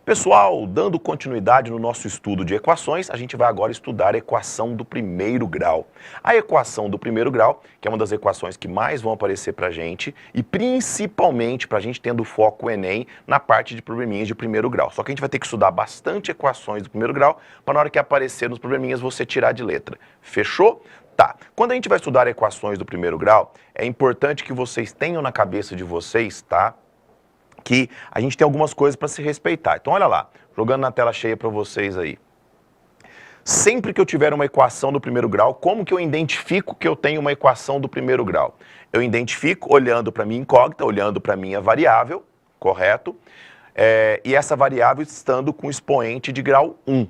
Pessoal, dando continuidade no nosso estudo de equações, a gente vai agora estudar a equação do primeiro grau. A equação do primeiro grau, que é uma das equações que mais vão aparecer para a gente, e principalmente para a gente tendo foco Enem na parte de probleminhas de primeiro grau. Só que a gente vai ter que estudar bastante equações do primeiro grau, para na hora que aparecer nos probleminhas você tirar de letra. Fechou? Tá. Quando a gente vai estudar equações do primeiro grau, é importante que vocês tenham na cabeça de vocês, tá? Que a gente tem algumas coisas para se respeitar. Então, olha lá, jogando na tela cheia para vocês aí. Sempre que eu tiver uma equação do primeiro grau, como que eu identifico que eu tenho uma equação do primeiro grau? Eu identifico olhando para a minha incógnita, olhando para a minha variável, correto? E essa variável estando com expoente de grau 1.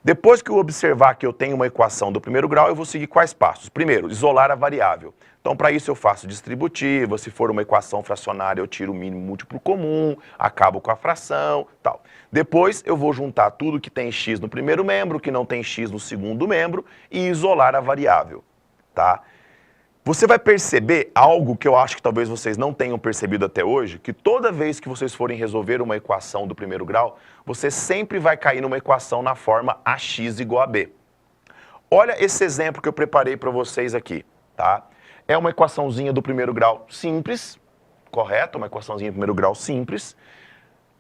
Depois que eu observar que eu tenho uma equação do primeiro grau, eu vou seguir quais passos? Primeiro, isolar a variável. Então, para isso eu faço distributiva, se for uma equação fracionária eu tiro o mínimo múltiplo comum, acabo com a fração, tal. Depois eu vou juntar tudo que tem x no primeiro membro, que não tem x no segundo membro e isolar a variável, tá? Você vai perceber algo que eu acho que talvez vocês não tenham percebido até hoje, que toda vez que vocês forem resolver uma equação do primeiro grau, você sempre vai cair numa equação na forma ax igual a b. Olha esse exemplo que eu preparei para vocês aqui, tá? É uma equaçãozinha do primeiro grau simples, correto? Uma equaçãozinha do primeiro grau simples,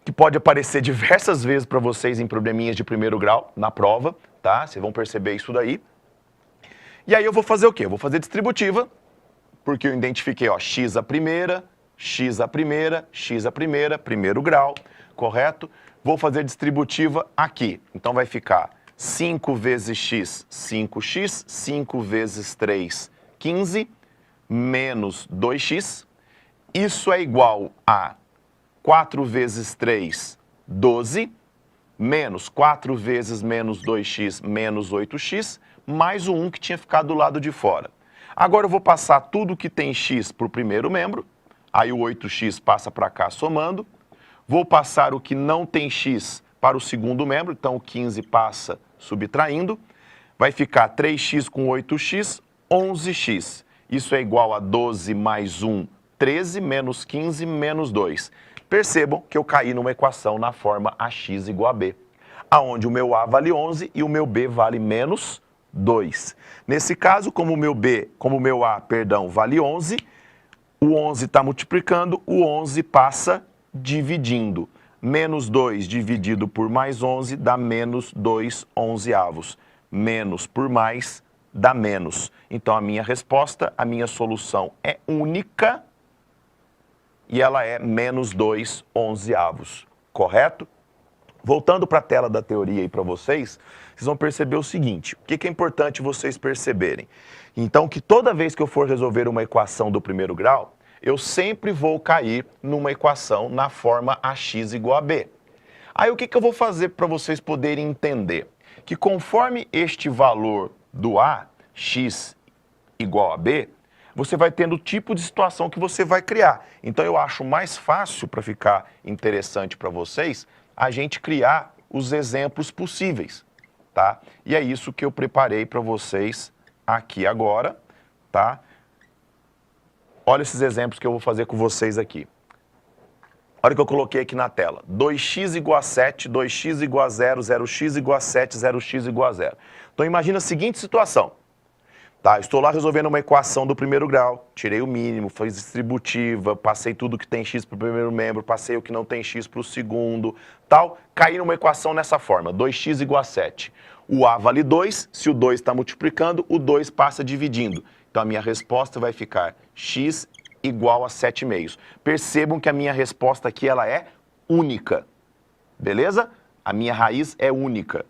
que pode aparecer diversas vezes para vocês em probleminhas de primeiro grau na prova, tá? Vocês vão perceber isso daí. E aí eu vou fazer o quê? Eu vou fazer distributiva, porque eu identifiquei, ó, x a primeira, x a primeira, x a primeira, primeiro grau, correto? Vou fazer distributiva aqui. Então vai ficar 5 vezes x, 5x, 5 vezes 3, 15, menos 2x. Isso é igual a 4 vezes 3, 12, menos 4 vezes menos 2x, menos 8x, mais o 1 que tinha ficado do lado de fora. Agora eu vou passar tudo que tem x para o primeiro membro, aí o 8x passa para cá somando. Vou passar o que não tem x para o segundo membro, então o 15 passa subtraindo. Vai ficar 3x com 8x, 11x. Isso é igual a 12 mais 1, 13, menos 15, menos 2. Percebam que eu caí numa equação na forma ax igual a b, aonde o meu a vale 11 e o meu b vale menos 2. Nesse caso, como o meu a, vale 11, o 11 está multiplicando, o 11 passa dividindo. Menos 2 dividido por mais 11 dá menos 2 onzeavos. Menos por mais dá menos. Então, a minha resposta, a minha solução é única e ela é menos 2 onzeavos, correto? Voltando para a tela da teoria aí para vocês, vocês vão perceber o seguinte, o que é importante vocês perceberem? Então, que toda vez que eu for resolver uma equação do primeiro grau, eu sempre vou cair numa equação na forma ax igual a b. Aí o que eu vou fazer para vocês poderem entender? Que conforme este valor do a, x igual a b, você vai tendo o tipo de situação que você vai criar. Então eu acho mais fácil, para ficar interessante para vocês, a gente criar os exemplos possíveis, tá? E é isso que eu preparei para vocês aqui agora, tá? Olha esses exemplos que eu vou fazer com vocês aqui. Olha o que eu coloquei aqui na tela. 2x igual a 7, 2x igual a 0, 0x igual a 7, 0x igual a 0. Então imagina a seguinte situação. Tá, estou lá resolvendo uma equação do primeiro grau, tirei o mínimo, fiz distributiva, passei tudo que tem x para o primeiro membro, passei o que não tem x para o segundo, tal, caí numa equação nessa forma, 2x igual a 7. O a vale 2, se o 2 está multiplicando, o 2 passa dividindo. Então a minha resposta vai ficar x igual a 7/2. Percebam que a minha resposta aqui ela é única, beleza? A minha raiz é única.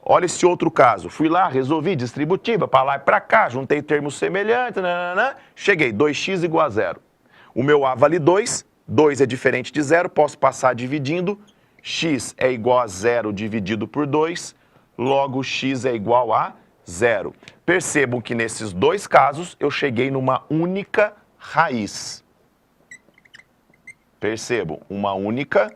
Olha esse outro caso, fui lá, resolvi distributiva, para lá e para cá, juntei termos semelhantes, cheguei, 2x igual a 0. O meu a vale 2, 2 é diferente de 0, posso passar dividindo, x é igual a 0 dividido por 2, logo x é igual a 0. Percebam que nesses dois casos eu cheguei numa única raiz. Percebam, uma única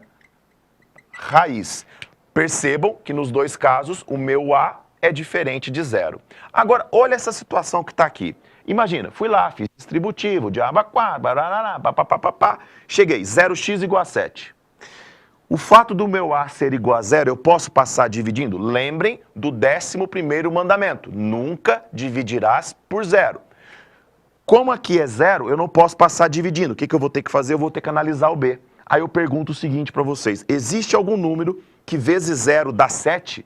raiz. Percebam que nos dois casos o meu a é diferente de 0. Agora, olha essa situação que está aqui. Imagina, fui lá, fiz distributivo, diabo 4, cheguei, 0x igual a 7. O fato do meu A ser igual a zero, eu posso passar dividindo? Lembrem do 11º mandamento, nunca dividirás por zero. Como aqui é zero, eu não posso passar dividindo. O que eu vou ter que fazer? Eu vou ter que analisar o B. Aí eu pergunto o seguinte para vocês, existe algum número que vezes zero dá 7?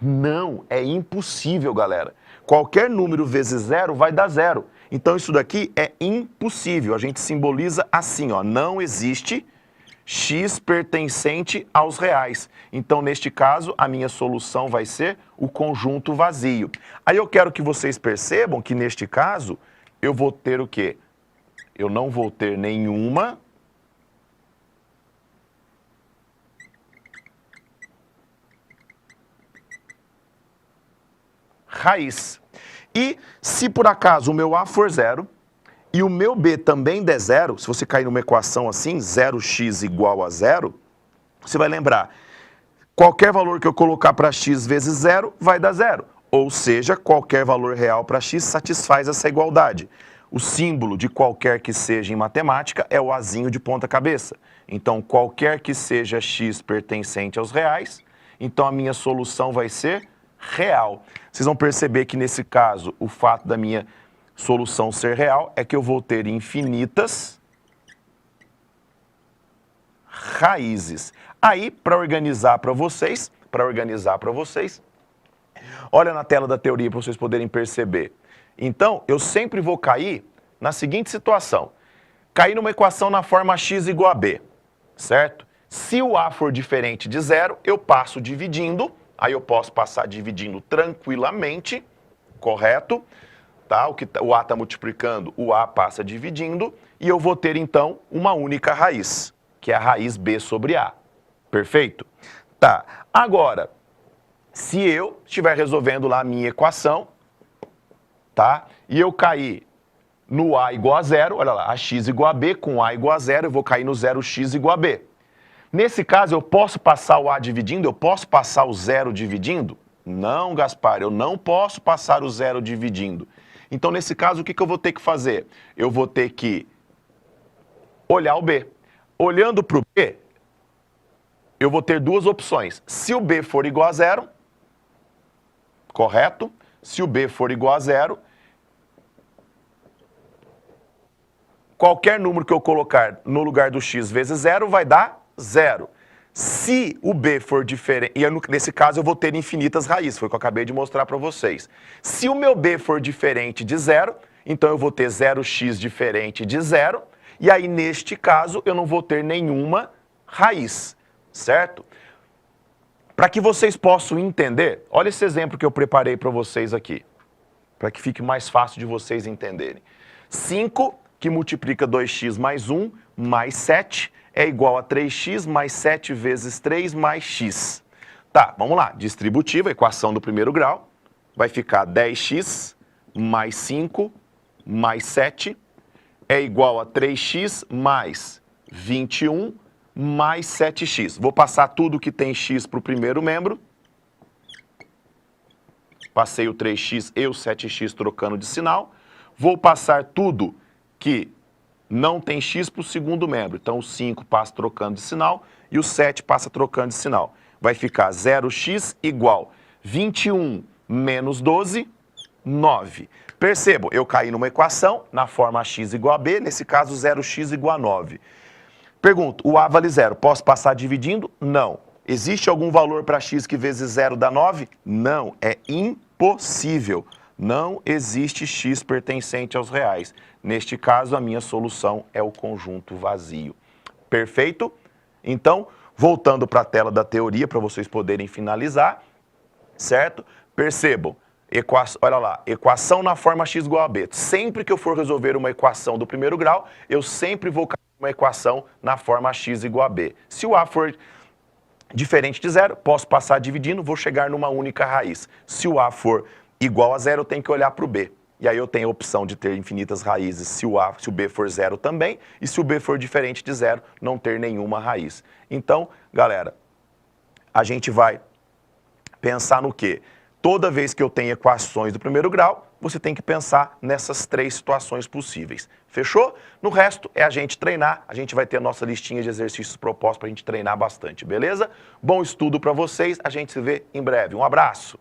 Não, é impossível, galera. Qualquer número vezes zero vai dar zero. Então isso daqui é impossível. A gente simboliza assim, ó, não existe x pertencente aos reais. Então, neste caso, a minha solução vai ser o conjunto vazio. Aí eu quero que vocês percebam que, neste caso, eu vou ter o quê? Eu não vou ter nenhuma raiz. E se por acaso o meu A for zero e o meu B também der zero, se você cair numa equação assim, 0x igual a zero, você vai lembrar, qualquer valor que eu colocar para x vezes zero vai dar zero. Ou seja, qualquer valor real para x satisfaz essa igualdade. O símbolo de qualquer que seja em matemática é o azinho de ponta cabeça. Então, qualquer que seja x pertencente aos reais, então a minha solução vai ser real. Vocês vão perceber que nesse caso, o fato da minha solução ser real é que eu vou ter infinitas raízes. Aí, para organizar para vocês, olha na tela da teoria para vocês poderem perceber. Então, eu sempre vou cair na seguinte situação. Cair numa equação na forma x igual a b, certo? Se o a for diferente de zero, eu passo dividindo. Aí eu posso passar dividindo tranquilamente, correto? Tá? O a está multiplicando, o a passa dividindo. E eu vou ter, então, uma única raiz, que é a raiz b sobre a. Perfeito? Tá. Agora, se eu estiver resolvendo lá a minha equação, tá? E eu cair no a igual a zero, olha lá, ax igual a b, com a igual a zero, eu vou cair no 0x igual a b. Nesse caso, eu posso passar o a dividindo? Eu posso passar o zero dividindo? Não, Gaspar, eu não posso passar o zero dividindo. Então, nesse caso, o que eu vou ter que fazer? Eu vou ter que olhar o b. Olhando para o b, eu vou ter duas opções. Se o b for igual a zero, correto? Se o b for igual a zero, qualquer número que eu colocar no lugar do x vezes zero vai dar zero. Se o b for diferente, e nesse caso eu vou ter infinitas raízes, foi o que eu acabei de mostrar para vocês. Se o meu b for diferente de zero, então eu vou ter 0x diferente de zero, e aí neste caso eu não vou ter nenhuma raiz, certo? Para que vocês possam entender, olha esse exemplo que eu preparei para vocês aqui, para que fique mais fácil de vocês entenderem. 5 que multiplica 2x mais 1 mais 7 é igual a 3x mais 7 vezes 3 mais x. Tá, vamos lá. Distributiva, equação do primeiro grau, vai ficar 10x mais 5 mais 7 é igual a 3x mais 21 mais 7x. Vou passar tudo que tem x para o primeiro membro. Passei o 3x e o 7x trocando de sinal. Vou passar tudo que não tem x para o segundo membro. Então, o 5 passa trocando de sinal e o 7 passa trocando de sinal. Vai ficar 0x igual 21 menos 12, 9. Percebam, eu caí numa equação na forma x igual a b, nesse caso 0x igual a 9. Pergunto, o a vale zero, posso passar dividindo? Não. Existe algum valor para x que vezes zero dá 9? Não, é impossível. Não existe x pertencente aos reais. Neste caso, a minha solução é o conjunto vazio. Perfeito? Então, voltando para a tela da teoria, para vocês poderem finalizar, certo? Percebam, olha lá, equação na forma x igual a b. Sempre que eu for resolver uma equação do primeiro grau, eu sempre vou cair uma equação na forma x igual a b. Se o a for diferente de zero, posso passar dividindo, vou chegar numa única raiz. Se o a for igual a zero, eu tenho que olhar para o b. E aí eu tenho a opção de ter infinitas raízes se o b for zero também, e se o b for diferente de zero, não ter nenhuma raiz. Então, galera, a gente vai pensar no quê? Toda vez que eu tenho equações do primeiro grau, você tem que pensar nessas 3 situações possíveis. Fechou? No resto é a gente treinar, a gente vai ter a nossa listinha de exercícios propostos para a gente treinar bastante, beleza? Bom estudo para vocês, a gente se vê em breve. Um abraço!